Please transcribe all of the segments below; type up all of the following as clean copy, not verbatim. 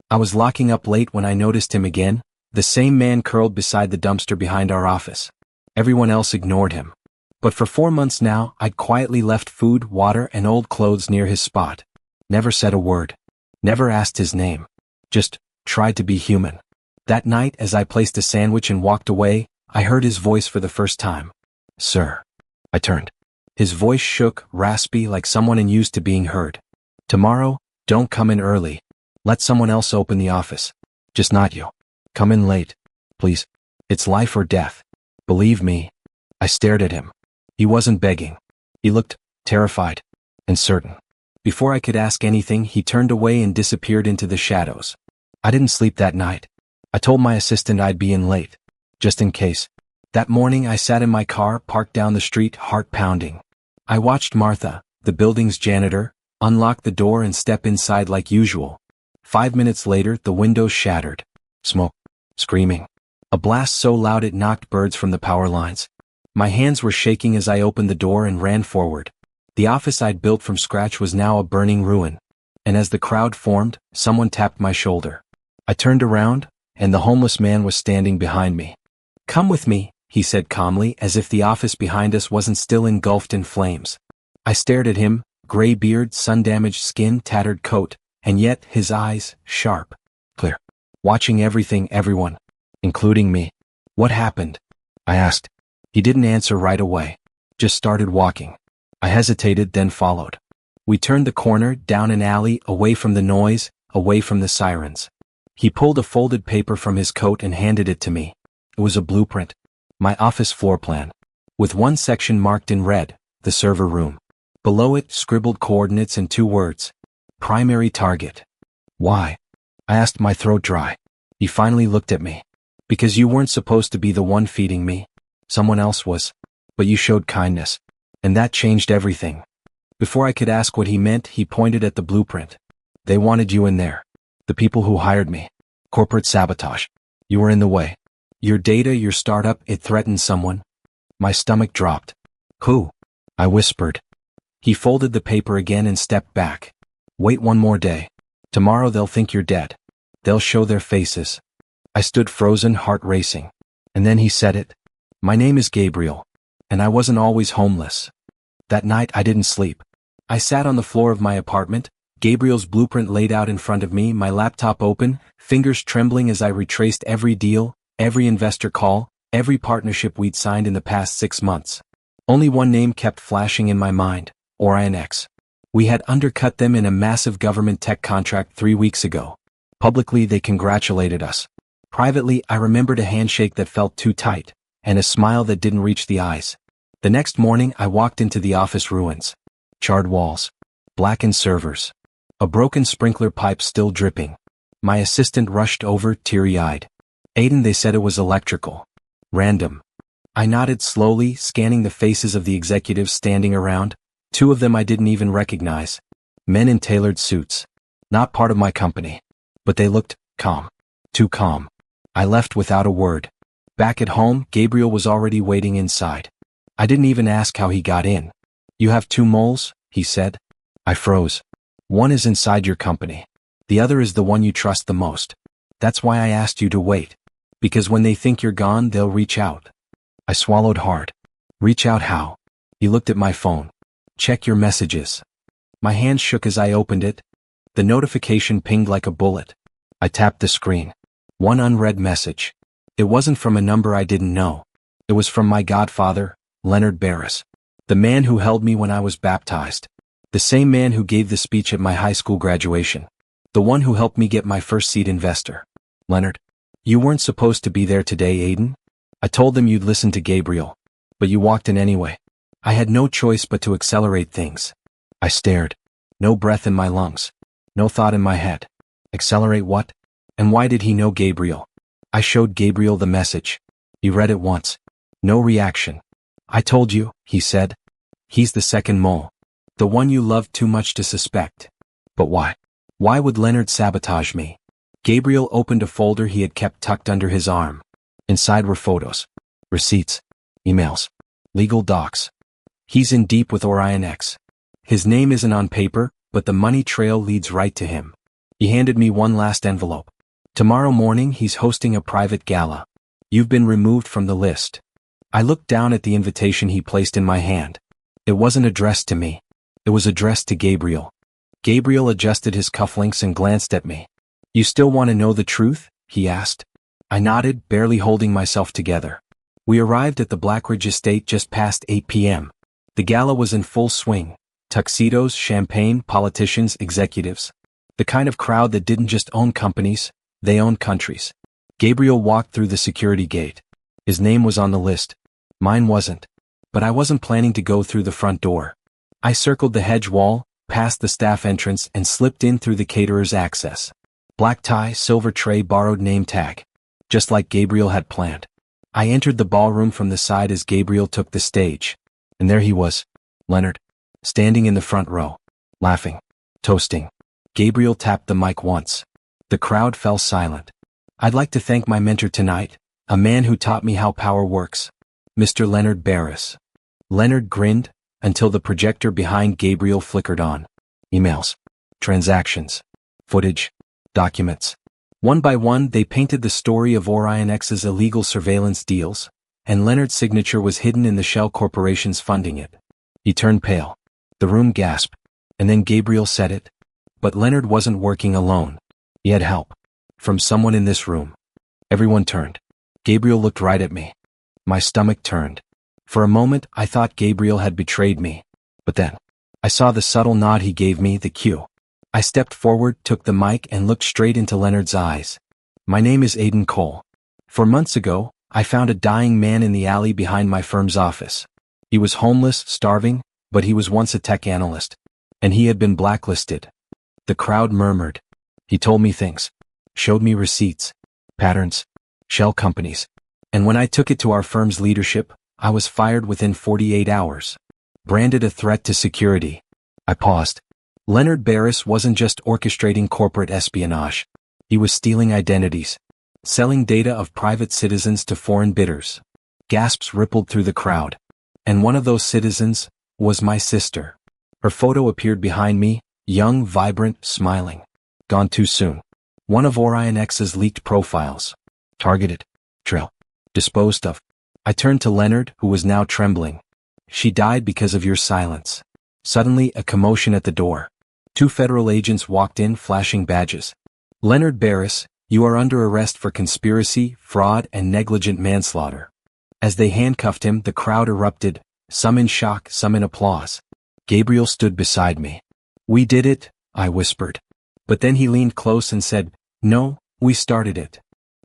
I was locking up late when I noticed him again, the same man curled beside the dumpster behind our office. Everyone else ignored him. But for 4 months now, I'd quietly left food, water, and old clothes near his spot. Never said a word. Never asked his name. Just tried to be human. That night, as I placed a sandwich and walked away, I heard his voice for the first time. "Sir." I turned. His voice shook, raspy, like someone unused to being heard. "Tomorrow, don't come in early. Let someone else open the office. Just not you. Come in late. Please. It's life or death. Believe me." I stared at him. He wasn't begging. He looked terrified and certain. Before I could ask anything, he turned away and disappeared into the shadows. I didn't sleep that night. I told my assistant I'd be in late, just in case. That morning I sat in my car, parked down the street, heart pounding. I watched Martha, the building's janitor, unlock the door and step inside like usual. 5 minutes later, the windows shattered. Smoke. Screaming. A blast so loud it knocked birds from the power lines. My hands were shaking as I opened the door and ran forward. The office I'd built from scratch was now a burning ruin. And as the crowd formed, someone tapped my shoulder. I turned around, and the homeless man was standing behind me. "Come with me," he said calmly, as if the office behind us wasn't still engulfed in flames. I stared at him, gray beard, sun-damaged skin, tattered coat, and yet his eyes, sharp, clear, watching everything, everyone, including me. "What happened?" I asked. He didn't answer right away, just started walking. I hesitated, then followed. We turned the corner, down an alley, away from the noise, away from the sirens. He pulled a folded paper from his coat and handed it to me. It was a blueprint. My office floor plan. With one section marked in red, the server room. Below it, scribbled coordinates and 2 words. Primary target. "Why?" I asked, my throat dry. He finally looked at me. "Because you weren't supposed to be the one feeding me. Someone else was. But you showed kindness. And that changed everything." Before I could ask what he meant, he pointed at the blueprint. "They wanted you in there. The people who hired me. Corporate sabotage. You were in the way. Your data, your startup, it threatened someone." My stomach dropped. "Who?" I whispered. He folded the paper again and stepped back. "Wait one more day. Tomorrow they'll think you're dead. They'll show their faces." I stood frozen, heart racing. And then he said it. "My name is Gabriel. And I wasn't always homeless." That night I didn't sleep. I sat on the floor of my apartment, Gabriel's blueprint laid out in front of me, my laptop open, fingers trembling as I retraced every deal, every investor call, every partnership we'd signed in the past 6 months. Only one name kept flashing in my mind, Orionx. We had undercut them in a massive government tech contract 3 weeks ago. Publicly they congratulated us. Privately I remembered a handshake that felt too tight, and a smile that didn't reach the eyes. The next morning I walked into the office ruins. Charred walls. Blackened servers. A broken sprinkler pipe still dripping. My assistant rushed over, teary-eyed. "Aiden," they said, "it was electrical. Random." I nodded slowly, scanning the faces of the executives standing around. 2 of them I didn't even recognize. Men in tailored suits. Not part of my company. But they looked calm. Too calm. I left without a word. Back at home, Gabriel was already waiting inside. I didn't even ask how he got in. "You have 2 moles?" he said. I froze. "One is inside your company. The other is the one you trust the most. That's why I asked you to wait. Because when they think you're gone, they'll reach out." I swallowed hard. "Reach out how?" He looked at my phone. "Check your messages." My hand shook as I opened it. The notification pinged like a bullet. I tapped the screen. One unread message. It wasn't from a number I didn't know. It was from my godfather, Leonard Barris. The man who held me when I was baptized. The same man who gave the speech at my high school graduation. The one who helped me get my first seed investor. "Leonard, you weren't supposed to be there today, Aiden. I told them you'd listen to Gabriel. But you walked in anyway. I had no choice but to accelerate things." I stared. No breath in my lungs. No thought in my head. Accelerate what? And why did he know Gabriel? I showed Gabriel the message. He read it once. No reaction. "I told you," he said. "He's the second mole. The one you loved too much to suspect." "But why? Why would Leonard sabotage me?" Gabriel opened a folder he had kept tucked under his arm. Inside were photos, receipts, emails, legal docs. He's in deep with Orionx. His name isn't on paper, but the money trail leads right to him. He handed me one last envelope. Tomorrow morning he's hosting a private gala. You've been removed from the list. I looked down at the invitation he placed in my hand. It wasn't addressed to me. It was addressed to Gabriel. Gabriel adjusted his cufflinks and glanced at me. You still want to know the truth? He asked. I nodded, barely holding myself together. We arrived at the Blackridge estate just past 8 p.m. The gala was in full swing. Tuxedos, champagne, politicians, executives. The kind of crowd that didn't just own companies, they owned countries. Gabriel walked through the security gate. His name was on the list. Mine wasn't. But I wasn't planning to go through the front door. I circled the hedge wall, past the staff entrance, and slipped in through the caterer's access. Black tie, silver tray, borrowed name tag. Just like Gabriel had planned. I entered the ballroom from the side as Gabriel took the stage. And there he was, Leonard, standing in the front row, laughing, toasting. Gabriel tapped the mic once. The crowd fell silent. I'd like to thank my mentor tonight, a man who taught me how power works, Mr. Leonard Barris. Leonard grinned, until the projector behind Gabriel flickered on. Emails, transactions, footage, documents. One by one they painted the story of Orion X's illegal surveillance deals, and Leonard's signature was hidden in the shell corporations funding it. He turned pale. The room gasped, and then Gabriel said it. But Leonard wasn't working alone. He had help. From someone in this room. Everyone turned. Gabriel looked right at me. My stomach turned. For a moment I thought Gabriel had betrayed me. But then, I saw the subtle nod he gave me, the cue. I stepped forward, took the mic, and looked straight into Leonard's eyes. My name is Aiden Cole. 4 months ago, I found a dying man in the alley behind my firm's office. He was homeless, starving, but he was once a tech analyst. And he had been blacklisted. The crowd murmured. He told me things. Showed me receipts. Patterns. Shell companies. And when I took it to our firm's leadership, I was fired within 48 hours. Branded a threat to security. I paused. Leonard Barris wasn't just orchestrating corporate espionage. He was stealing identities. Selling data of private citizens to foreign bidders. Gasps rippled through the crowd. And one of those citizens was my sister. Her photo appeared behind me, young, vibrant, smiling. Gone too soon. One of Orion X's leaked profiles. Targeted. Trail. Disposed of. I turned to Leonard, who was now trembling. She died because of your silence. Suddenly, a commotion at the door. 2 federal agents walked in, flashing badges. Leonard Barris, you are under arrest for conspiracy, fraud, and negligent manslaughter. As they handcuffed him, the crowd erupted, some in shock, some in applause. Gabriel stood beside me. We did it, I whispered. But then he leaned close and said, no, we started it.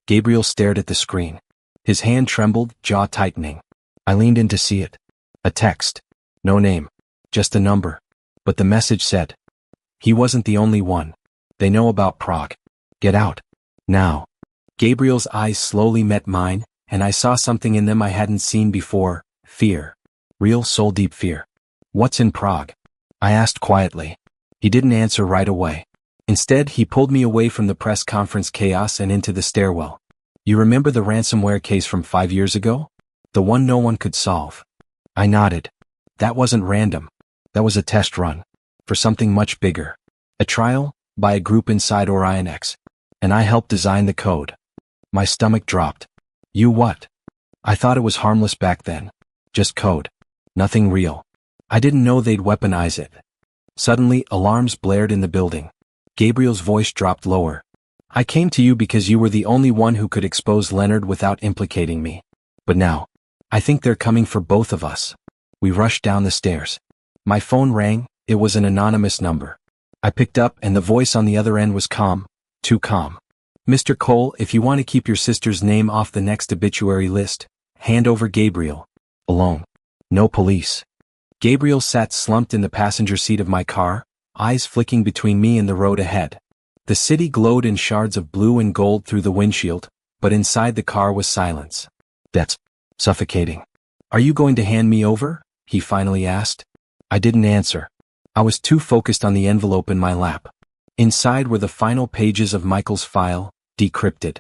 Gabriel stared at the screen. His hand trembled, jaw tightening. I leaned in to see it. A text. No name. Just a number. But the message said, he wasn't the only one. They know about Prague. Get out. Now. Gabriel's eyes slowly met mine, and I saw something in them I hadn't seen before. Fear. Real soul-deep fear. What's in Prague? I asked quietly. He didn't answer right away. Instead, he pulled me away from the press conference chaos and into the stairwell. You remember the ransomware case from 5 years ago? The one no one could solve. I nodded. That wasn't random. That was a test run. For something much bigger. A trial, by a group inside Orion X. And I helped design the code. My stomach dropped. You what? I thought it was harmless back then. Just code. Nothing real. I didn't know they'd weaponize it. Suddenly, alarms blared in the building. Gabriel's voice dropped lower. I came to you because you were the only one who could expose Leonard without implicating me. But now, I think they're coming for both of us. We rushed down the stairs. My phone rang, it was an anonymous number. I picked up and the voice on the other end was calm, too calm. Mr. Cole, if you want to keep your sister's name off the next obituary list, hand over Gabriel. Alone. No police. Gabriel sat slumped in the passenger seat of my car, eyes flicking between me and the road ahead. The city glowed in shards of blue and gold through the windshield, but inside the car was silence. That's suffocating. Are you going to hand me over? He finally asked. I didn't answer. I was too focused on the envelope in my lap. Inside were the final pages of Michael's file, decrypted.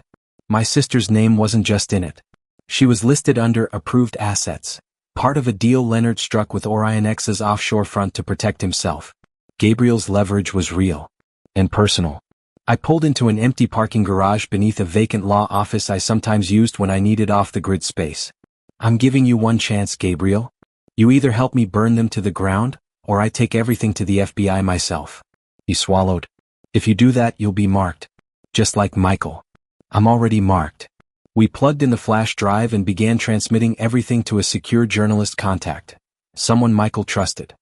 My sister's name wasn't just in it. She was listed under approved assets, part of a deal Leonard struck with Orion X's offshore front to protect himself. Gabriel's leverage was real. And personal. I pulled into an empty parking garage beneath a vacant law office I sometimes used when I needed off-the-grid space. I'm giving you one chance, Gabriel. You either help me burn them to the ground, or I take everything to the FBI myself. He swallowed. If you do that, you'll be marked. Just like Michael. I'm already marked. We plugged in the flash drive and began transmitting everything to a secure journalist contact. Someone Michael trusted.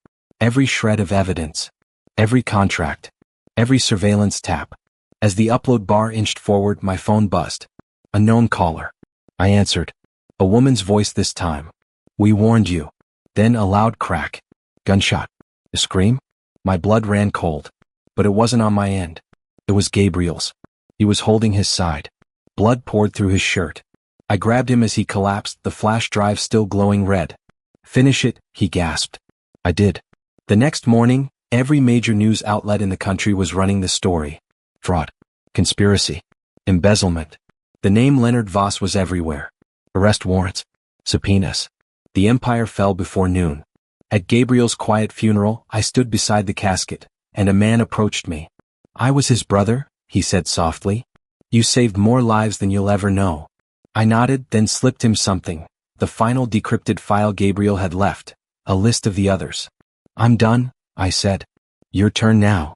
Every shred of evidence. Every contract. Every surveillance tap. As the upload bar inched forward, my phone buzzed. A known caller. I answered. A woman's voice this time. We warned you. Then a loud crack. Gunshot. A scream? My blood ran cold. But it wasn't on my end. It was Gabriel's. He was holding his side. Blood poured through his shirt. I grabbed him as he collapsed, the flash drive still glowing red. Finish it, he gasped. I did. The next morning, every major news outlet in the country was running the story. Fraud. Conspiracy. Embezzlement. The name Leonard Voss was everywhere. Arrest warrants. Subpoenas. The empire fell before noon. At Gabriel's quiet funeral, I stood beside the casket, and a man approached me. I was his brother, he said softly. You saved more lives than you'll ever know. I nodded, then slipped him something, the final decrypted file Gabriel had left, a list of the others. I'm done, I said. Your turn now.